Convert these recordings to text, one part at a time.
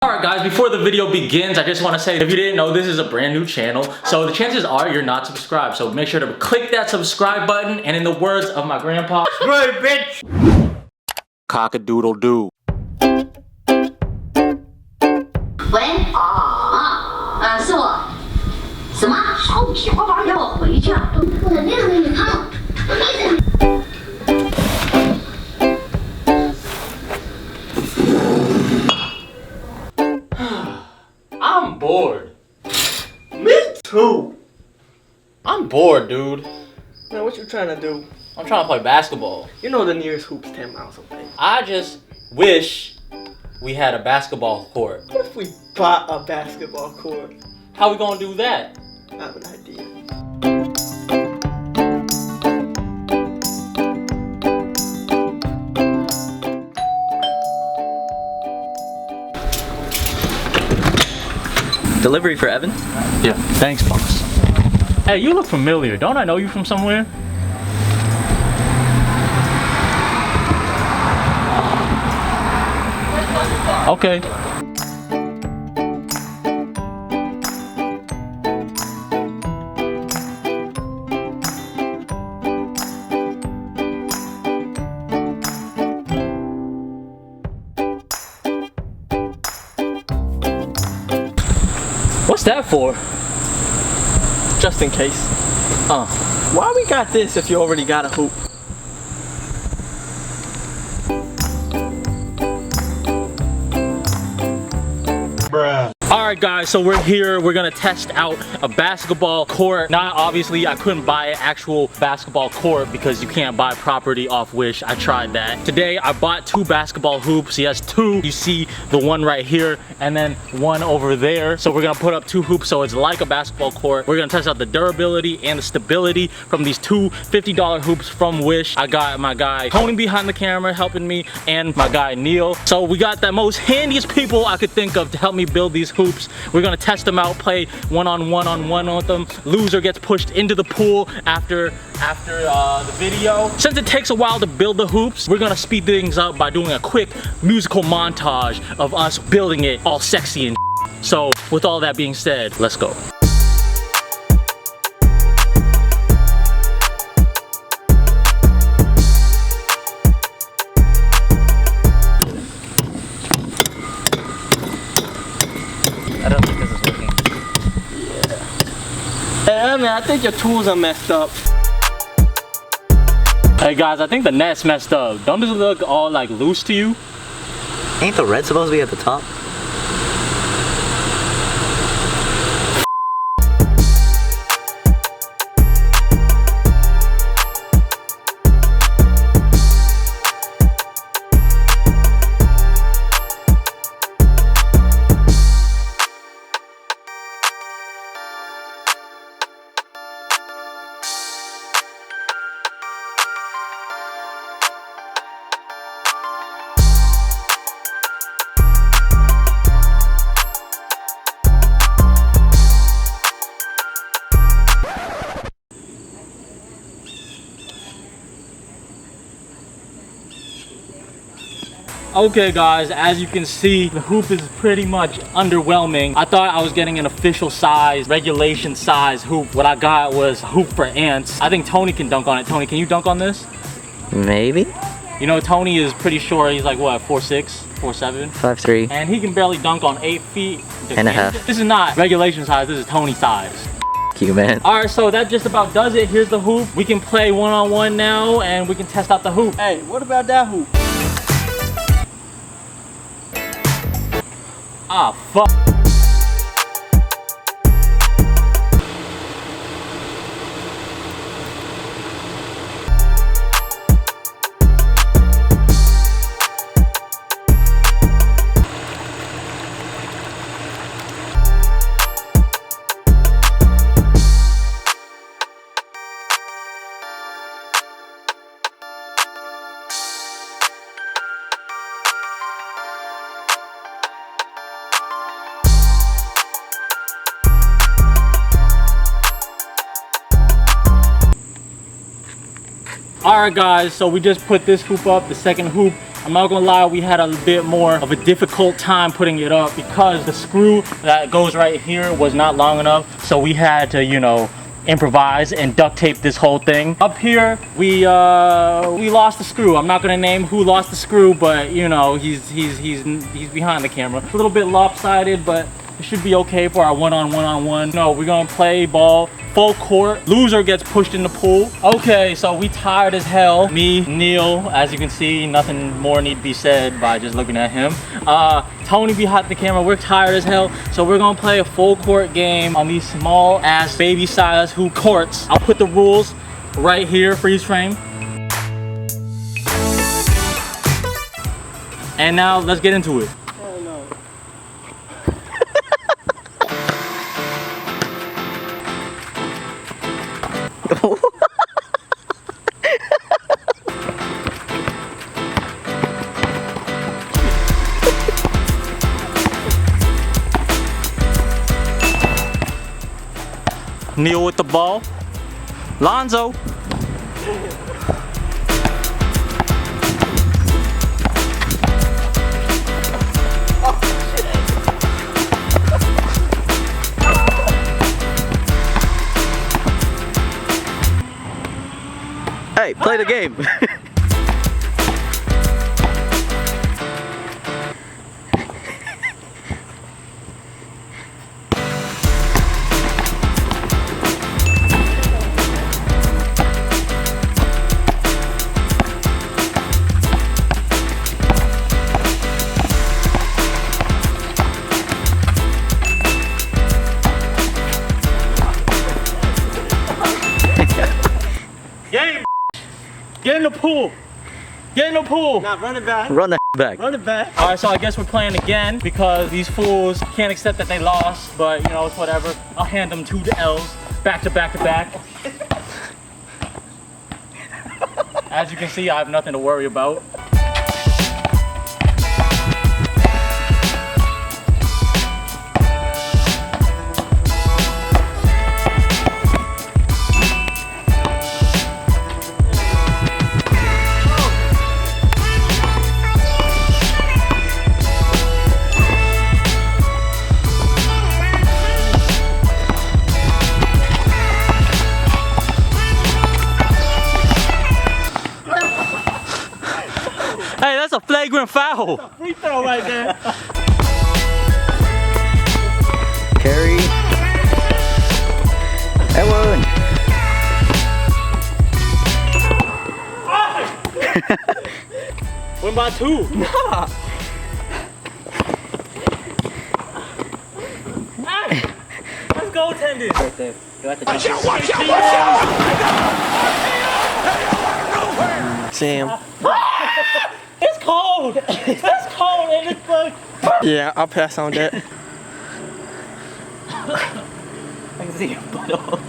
Alright guys, before the video begins, I just want to say, if you didn't know, this is a brand new channel, so the chances are you're not subscribed, so make sure to click that subscribe button, and in the words of my grandpa, subscribe, bitch! Cock-a-doodle-doo. 喂，是我。什么？少屁话吧，让我回去啊！我的面给你看。I'm bored. Me too. I'm bored, dude. Man, what you trying to do? I'm trying to play basketball. You know the nearest hoop's 10 miles away. I just wish we had a basketball court. What if we bought a basketball court? How we gonna do that? I have an idea. Delivery for Evan? Yeah, thanks, boss. Hey, you look familiar. Don't I know you from somewhere? Okay. What's that for? Just in case. Why we got this if you already got a hoop? Bruh. Alright guys, so we're here, we're gonna test out a basketball court. Now obviously I couldn't buy an actual basketball court because you can't buy property off Wish. I tried that. Today I bought two basketball hoops. He has two. You see the one right here and then one over there. So we're gonna put up two hoops so it's like a basketball court. We're gonna test out the durability and the stability from these two $50 hoops from Wish. I got my guy Tony behind the camera helping me and my guy Neil. So we got the most handiest people I could think of to help me build these hoops. We're gonna test them out, play one-on-one with them. Loser gets pushed into the pool after the video. Since it takes a while to build the hoops, we're gonna speed things up by doing a quick musical montage of us building it all sexy and so with all that being said, let's go. I don't think this is working. Hey, Evan, I think your tools are messed up. Hey guys, I think the net's messed up. Don't this look all like loose to you? Ain't the red supposed to be at the top? Okay guys, as you can see, the hoop is pretty much underwhelming. I thought I was getting an official size, regulation size hoop. What I got was a hoop for ants. I think Tony can dunk on it. Tony, can you dunk on this? Maybe? You know, Tony is pretty sure he's like what, 4'6", 4'7"? 5'3". And he can barely dunk on 8 feet. And a half. This is not regulation size, this is Tony size. You, man. Alright, so that just about does it. Here's the hoop. We can play one-on-one now and we can test out the hoop. Hey, what about that hoop? Ah, fuck. Alright guys, so we just put this hoop up, the second hoop, I'm not gonna lie, we had a bit more of a difficult time putting it up because the screw that goes right here was not long enough. So we had to, you know, improvise and duct tape this whole thing. Up here, we lost the screw. I'm not gonna name who lost the screw, but you know, he's behind the camera. It's a little bit lopsided, but it should be okay for our one-on-one. No, we're gonna play ball full court. Loser gets pushed in the pool. Okay, so we tired as hell. Me, Neil, as you can see, nothing more need to be said by just looking at him. Tony behind the camera, we're tired as hell. So we're gonna play a full court game on these small ass baby size hoop courts. I'll put the rules right here, freeze frame. And now let's get into it. Neil with the ball. Lonzo. Hey, play the game. Game. Get in the pool. Get in the pool. Nah, run it back. Run the back. Run it back. All right, so I guess we're playing again because these fools can't accept that they lost, but you know, it's whatever. I'll hand them 2 L's back to back to back. As you can see, I have nothing to worry about. Hey, that's a flagrant foul. Free throw right there. Carry. Everyone. Win by 2. Nah. Hey, let's go, Tendon. Right there. You have to Watch out. Sam. It's cold. It's cold and it's like. Yeah, I'll pass on that. I can see your butthole.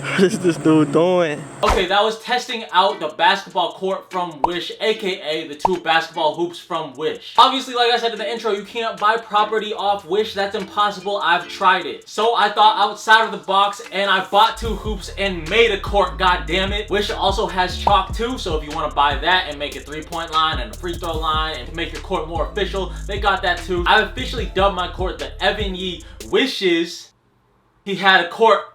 What is this dude doing? Okay, that was testing out the basketball court from Wish, aka the 2 basketball hoops from Wish. Obviously, like I said in the intro, you can't buy property off Wish. That's impossible. I've tried it. So I thought outside of the box and I bought 2 hoops and made a court, god damn it. Wish also has chalk too, so if you want to buy that and make a 3-point line and a free throw line and to make your court more official, they got that too. I've officially dubbed my court the Evan Yee Wishes he had a court.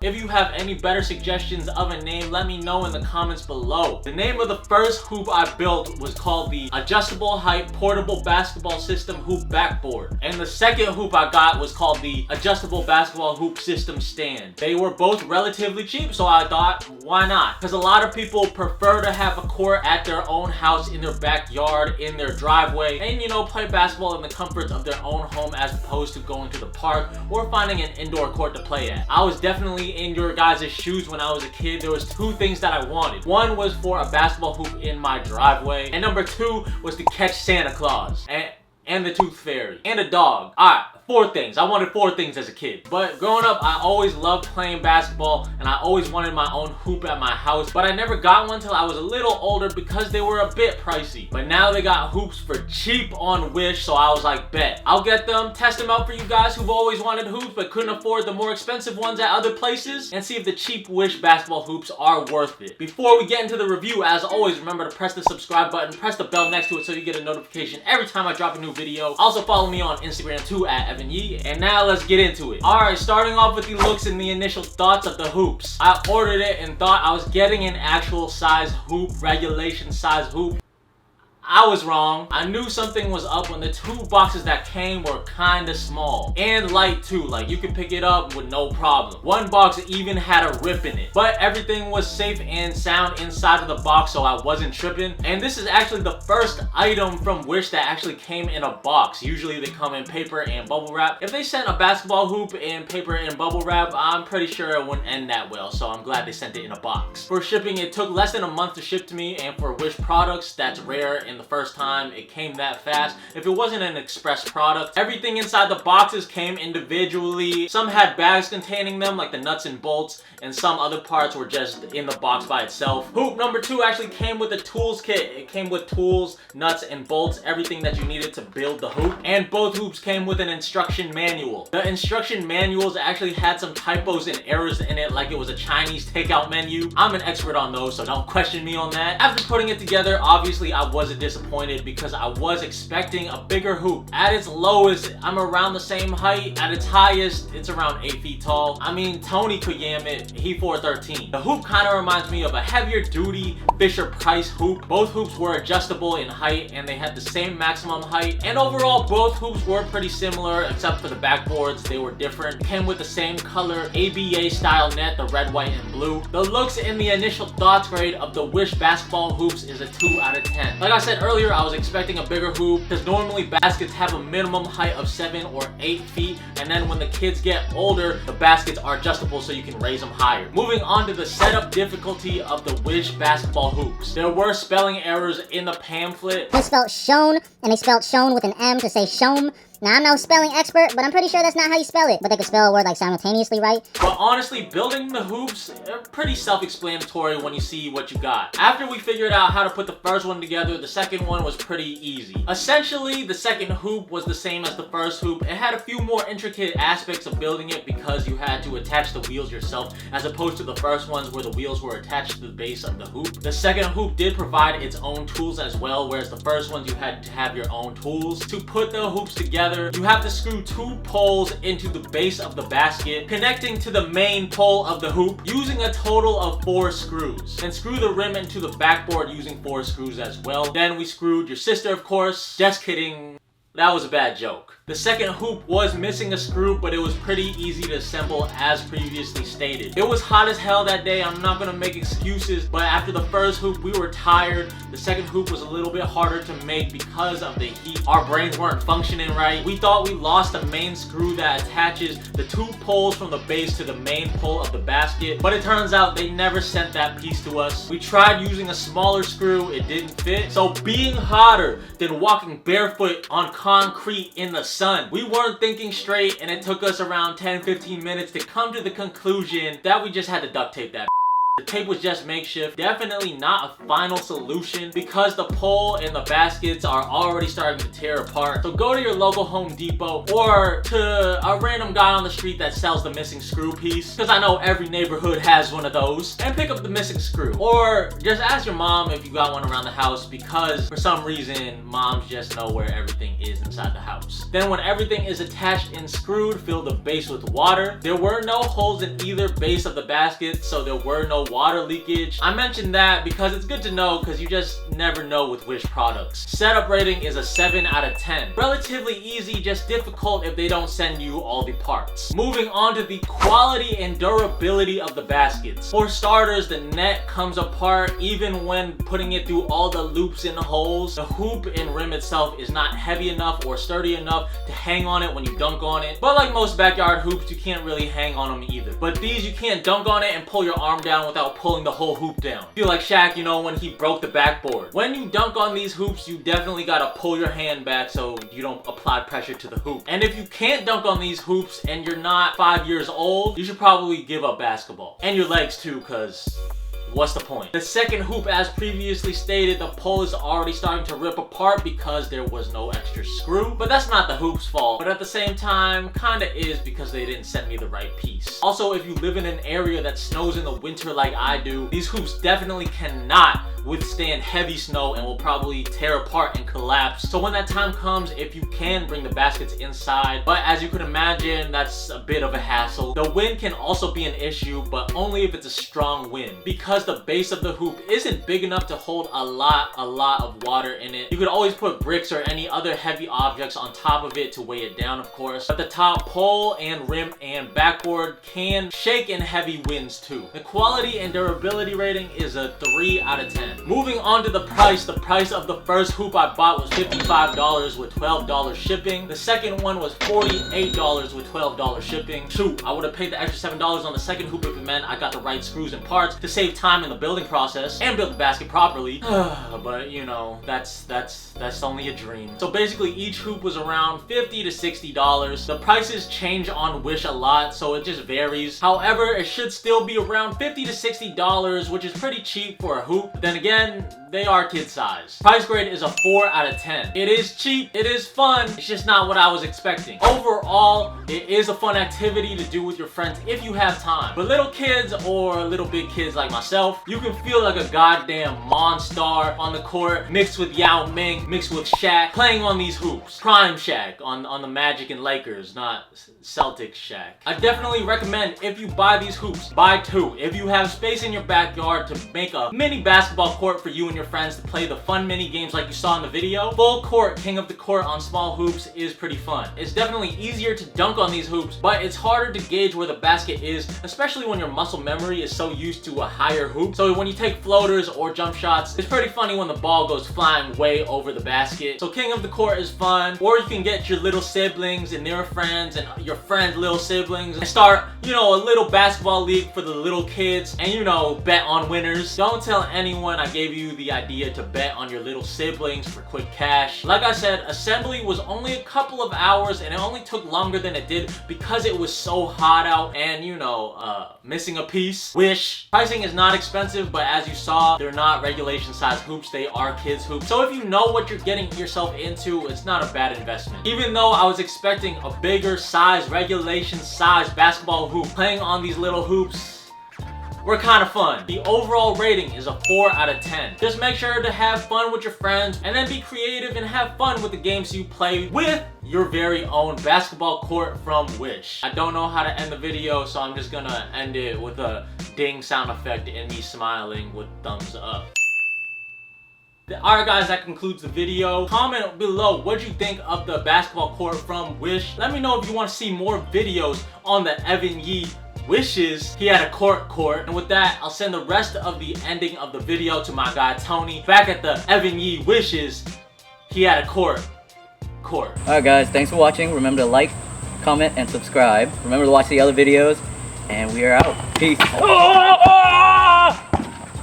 If you have any better suggestions of a name, let me know in the comments below. The name of the first hoop I built was called the Adjustable Height Portable Basketball System Hoop Backboard. And the second hoop I got was called the Adjustable Basketball Hoop System Stand. They were both relatively cheap, so I thought, why not? Because a lot of people prefer to have a court at their own house, in their backyard, in their driveway, and you know, play basketball in the comforts of their own home as opposed to going to the park or finding an indoor court to play at. I was definitely in your guys' shoes when I was a kid. There was 2 things that I wanted. One was for a basketball hoop in my driveway, and number 2 was to catch Santa Claus and the Tooth Fairy and a dog. All right, 4 things. I wanted 4 things as a kid. But growing up, I always loved playing basketball and I always wanted my own hoop at my house. But I never got one till I was a little older because they were a bit pricey. But now they got hoops for cheap on Wish, so I was like, bet. I'll get them, test them out for you guys who've always wanted hoops but couldn't afford the more expensive ones at other places, and see if the cheap Wish basketball hoops are worth it. Before we get into the review, as always, remember to press the subscribe button, press the bell next to it so you get a notification every time I drop a new video. Also follow me on Instagram too at Evan Yee. And now let's get into it. Alright, starting off with the looks and the initial thoughts of the hoops. I ordered it and thought I was getting an actual size hoop, regulation size hoop. I was wrong. I knew something was up when the 2 boxes that came were kinda small. And light too, like you could pick it up with no problem. One box even had a rip in it. But everything was safe and sound inside of the box, so I wasn't tripping. And this is actually the first item from Wish that actually came in a box. Usually they come in paper and bubble wrap. If they sent a basketball hoop in paper and bubble wrap, I'm pretty sure it wouldn't end that well, so I'm glad they sent it in a box. For shipping, it took less than a month to ship to me, and for Wish products, that's rare. The first time it came that fast. If it wasn't an express product, everything inside the boxes came individually. Some had bags containing them, like the nuts and bolts, and some other parts were just in the box by itself. Hoop number 2 actually came with a tools kit. It came with tools, nuts, and bolts, everything that you needed to build the hoop. And both hoops came with an instruction manual. The instruction manuals actually had some typos and errors in it, like it was a Chinese takeout menu. I'm an expert on those, so don't question me on that. After putting it together, obviously I wasn't disappointed because I was expecting a bigger hoop. At its lowest, I'm around the same height. At its highest, it's around 8 feet tall. I mean, Tony could yam it. He 4'13". The hoop kind of reminds me of a heavier duty Fisher Price hoop. Both hoops were adjustable in height and they had the same maximum height. And overall, both hoops were pretty similar except for the backboards. They were different. Came with the same color ABA style net, the red, white, and blue. The looks in the initial thoughts grade of the Wish basketball hoops is a 2 out of 10. Like I said earlier, I was expecting a bigger hoop because normally baskets have a minimum height of 7 or 8 feet, and then when the kids get older, the baskets are adjustable so you can raise them higher. Moving on to the setup difficulty of the Wish basketball hoops. There were spelling errors in the pamphlet. They spelled shown, and they spelled shown with an M to say shome. Now, I'm no spelling expert, but I'm pretty sure that's not how you spell it. But they could spell a word like simultaneously, right? But honestly, building the hoops are pretty self-explanatory when you see what you got. After we figured out how to put the first one together, the second one was pretty easy. Essentially, the second hoop was the same as the first hoop. It had a few more intricate aspects of building it because you had to attach the wheels yourself, as opposed to the first ones where the wheels were attached to the base of the hoop. The second hoop did provide its own tools as well, whereas the first ones you had to have your own tools. To put the hoops together, you have to screw 2 poles into the base of the basket, connecting to the main pole of the hoop using a total of 4 screws. And screw the rim into the backboard using 4 screws as well. Then we screwed your sister, of course. Just kidding. That was a bad joke. The second hoop was missing a screw, but it was pretty easy to assemble as previously stated. It was hot as hell that day, I'm not gonna make excuses, but after the first hoop we were tired. The second hoop was a little bit harder to make because of the heat. Our brains weren't functioning right. We thought we lost the main screw that attaches the 2 poles from the base to the main pole of the basket, but it turns out they never sent that piece to us. We tried using a smaller screw, it didn't fit. So being hotter than walking barefoot on concrete in the sun, we weren't thinking straight, and it took us around 10-15 minutes to come to the conclusion that we just had to duct tape that. The tape was just makeshift, definitely not a final solution because the pole and the baskets are already starting to tear apart. So go to your local Home Depot or to a random guy on the street that sells the missing screw piece, because I know every neighborhood has one of those, and pick up the missing screw. Or just ask your mom if you got one around the house, because for some reason moms just know where everything is inside the house. Then when everything is attached and screwed, fill the base with water. There were no holes in either base of the basket, so there were no water leakage. I mentioned that because it's good to know, because you just never know with Wish products. Setup rating is a 7 out of 10. Relatively easy, just difficult if they don't send you all the parts. Moving on to the quality and durability of the baskets. For starters, the net comes apart even when putting it through all the loops and holes. The hoop and rim itself is not heavy enough or sturdy enough to hang on it when you dunk on it. But like most backyard hoops, you can't really hang on them either. But these, you can't dunk on it and pull your arm down with without pulling the whole hoop down. Feel like Shaq, you know, when he broke the backboard. When you dunk on these hoops, you definitely gotta pull your hand back so you don't apply pressure to the hoop. And if you can't dunk on these hoops and you're not 5 years old, you should probably give up basketball. And your legs too, cause what's the point? The second hoop, as previously stated, the pole is already starting to rip apart because there was no extra screw. But that's not the hoop's fault. But at the same time, kinda is because they didn't send me the right piece. Also, if you live in an area that snows in the winter like I do, these hoops definitely cannot withstand heavy snow and will probably tear apart and collapse. So when that time comes, if you can bring the baskets inside, but as you could imagine, that's a bit of a hassle. The wind can also be an issue, but only if it's a strong wind. Because the base of the hoop isn't big enough to hold a lot of water in it. You could always put bricks or any other heavy objects on top of it to weigh it down, of course. But the top pole and rim and backboard can shake in heavy winds too. The quality and durability rating is a 3 out of 10. Moving on to the price of the first hoop I bought was $55 with $12 shipping. The second one was $48 with $12 shipping. Shoot, I would have paid the extra $7 on the second hoop if it meant I got the right screws and parts to save time in the building process and build the basket properly. But you know, that's only a dream. So basically each hoop was around $50 to $60. The prices change on Wish a lot, so it just varies. However, it should still be around $50 to $60, which is pretty cheap for a hoop. But then again, they are kid size. Price grade is a 4 out of 10. It is cheap, it is fun, it's just not what I was expecting. Overall, it is a fun activity to do with your friends if you have time. But little kids or little big kids like myself, you can feel like a goddamn monster on the court, mixed with Yao Ming, mixed with Shaq, playing on these hoops. Prime Shaq on the Magic and Lakers, not Celtics Shaq. I definitely recommend, if you buy these hoops, buy 2. If you have space in your backyard to make a mini basketball court for you and your friends to play the fun mini games like you saw in the video, full court, king of the court on small hoops is pretty fun. It's definitely easier to dunk on these hoops, but it's harder to gauge where the basket is, especially when your muscle memory is so used to a higher hoop. So when you take floaters or jump shots, it's pretty funny when the ball goes flying way over the basket. So king of the court is fun, or you can get your little siblings and their friends and your friends' little siblings and start, you know, a little basketball league for the little kids and, you know, bet on winners. Don't tell anyone I gave you the idea to bet on your little siblings for quick cash. Like I said, assembly was only a couple of hours and it only took longer than it did because it was so hot out and, you know, missing a piece. Wish. Pricing is not expensive, but as you saw, they're not regulation size hoops, they are kids hoops. So if you know what you're getting yourself into, it's not a bad investment. Even though I was expecting a bigger size, regulation size basketball hoop, playing on these little hoops were kind of fun. The overall rating is a 4 out of 10. Just make sure to have fun with your friends and then be creative and have fun with the games you play with your very own basketball court from Wish. I don't know how to end the video, so I'm just gonna end it with a ding sound effect and me smiling with thumbs up. Alright guys, that concludes the video. Comment below what you think of the basketball court from Wish. Let me know if you want to see more videos on the Evan Yee Wishes he had a court. And with that, I'll send the rest of the ending of the video to my guy Tony. Back at the Evan Yee Wishes he had a court. Alright guys, thanks for watching. Remember to like, comment, and subscribe. Remember to watch the other videos. And we are out. Peace.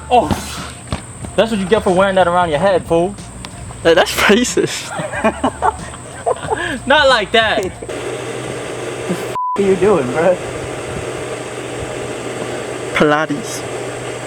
Oh, that's what you get for wearing that around your head, fool. Hey, that's racist. Not like that. What are you doing, bro? Pilates.